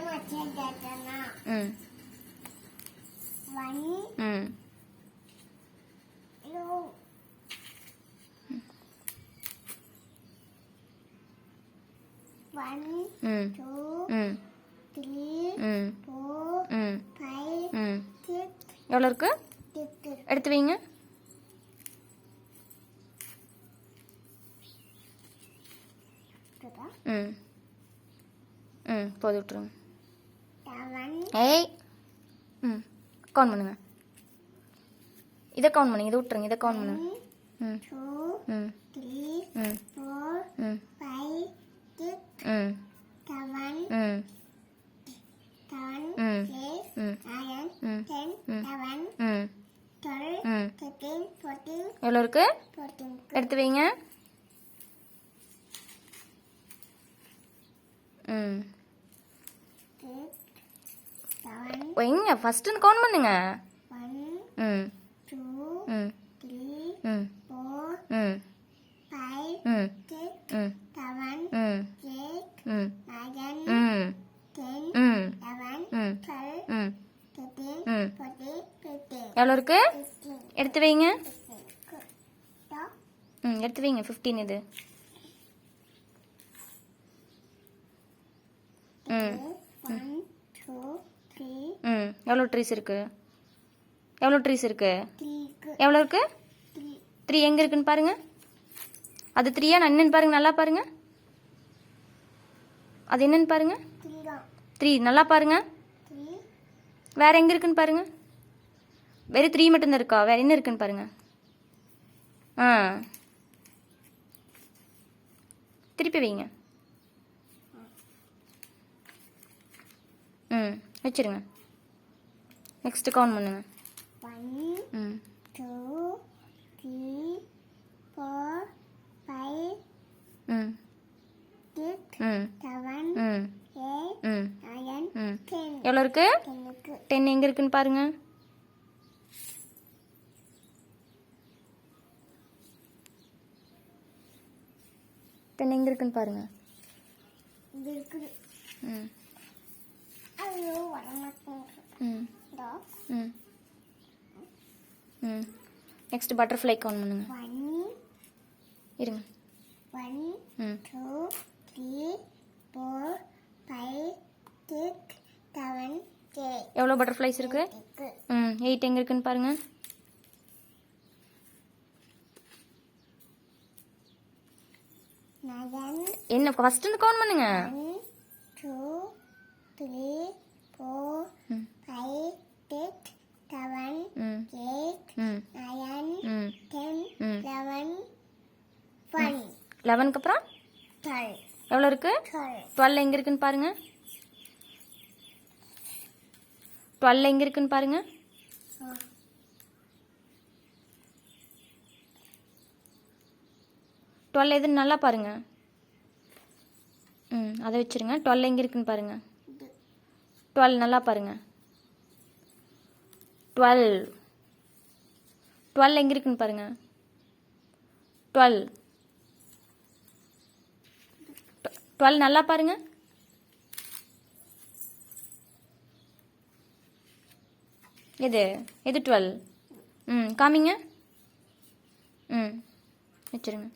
ம் ம் ம் ம் ம் ம் எவ்வளோ இருக்கு எடுத்து வைங்க ம் ம் போது விட்டுருங்க ஏய் ம் கவுண்ட் பண்ணுங்க இதை கவுண்ட் பண்ணுங்க இதை விட்டுருங்க இதை கவுண்ட் பண்ணுங்க ம் ம் ம் ம் ம் ம் எவ்வளோ இருக்கு எடுத்து வைங்க ம் வைங்க ஃபஸ்ட்டு கவுண்ட் பண்ணுங்க ம் ம் ம் ம் ம் ம் ம் ம் எவ்வளோ இருக்கு எடுத்து வைங்க ம் எடுத்து வைங்க 15 இது ம் ம் எவ்வளோ ட்ரீஸ் இருக்கு எவ்வளோ ட்ரீஸ் இருக்கு எவ்வளோ இருக்கு 3 எங்கே இருக்குன்னு பாருங்க அது 3யா நான் என்னன்னு பாருங்க நல்லா பாருங்க அது என்னன்னு பாருங்க 3 நல்லா பாருங்க வேற எங்க இருக்குன்னு பாருங்க வெறும் 3 மட்டும்தான் இருக்கா வேற என்ன இருக்குன்னு பாருங்க ஆ திருப்பி வைங்க ம் வச்சிருங்க நெக்ஸ்ட் கவுண்ட் பண்ணுங்க 1 2 3 4 5 ம் 6 7 ம் 8 9 10 எவ்வளோ இருக்கு 10 எங்க இருக்குன்னு பாருங்க எங்க இருக்குன்னு பாருங்க ம் ம் ம் ம் நெக்ஸ்ட் பட்டர்ஃப்ளை கவுண்ட் பண்ணுங்க இருங்க 1 2 3 4 5 6 7 8 எவ்வளோ பட்டர்ஃப்ளைஸ் இருக்கு ம் 8 எங்க இருக்குன்னு பாருங்க என்ன ஃபர்ஸ்ட் கவுண்ட் பண்ணுங்க 1 2 3 4 5 6 7 8 9 10 11 11க்கு அப்புறம் 12 எவ்வளோ இருக்கு 12 எங்க இருக்குன்னு பாருங்க 12 எங்க இருக்குன்னு பாருங்க டுவெல் எதுன்னு நல்லா பாருங்க ம் அதை வச்சிருங்க 12 எங்கே இருக்குன்னு பாருங்க 12 நல்லா பாருங்க 12 எங்கே இருக்குன்னு பாருங்க 12 நல்லா பாருங்க எது 12 ம் காமிங்க ம் வச்சிருங்க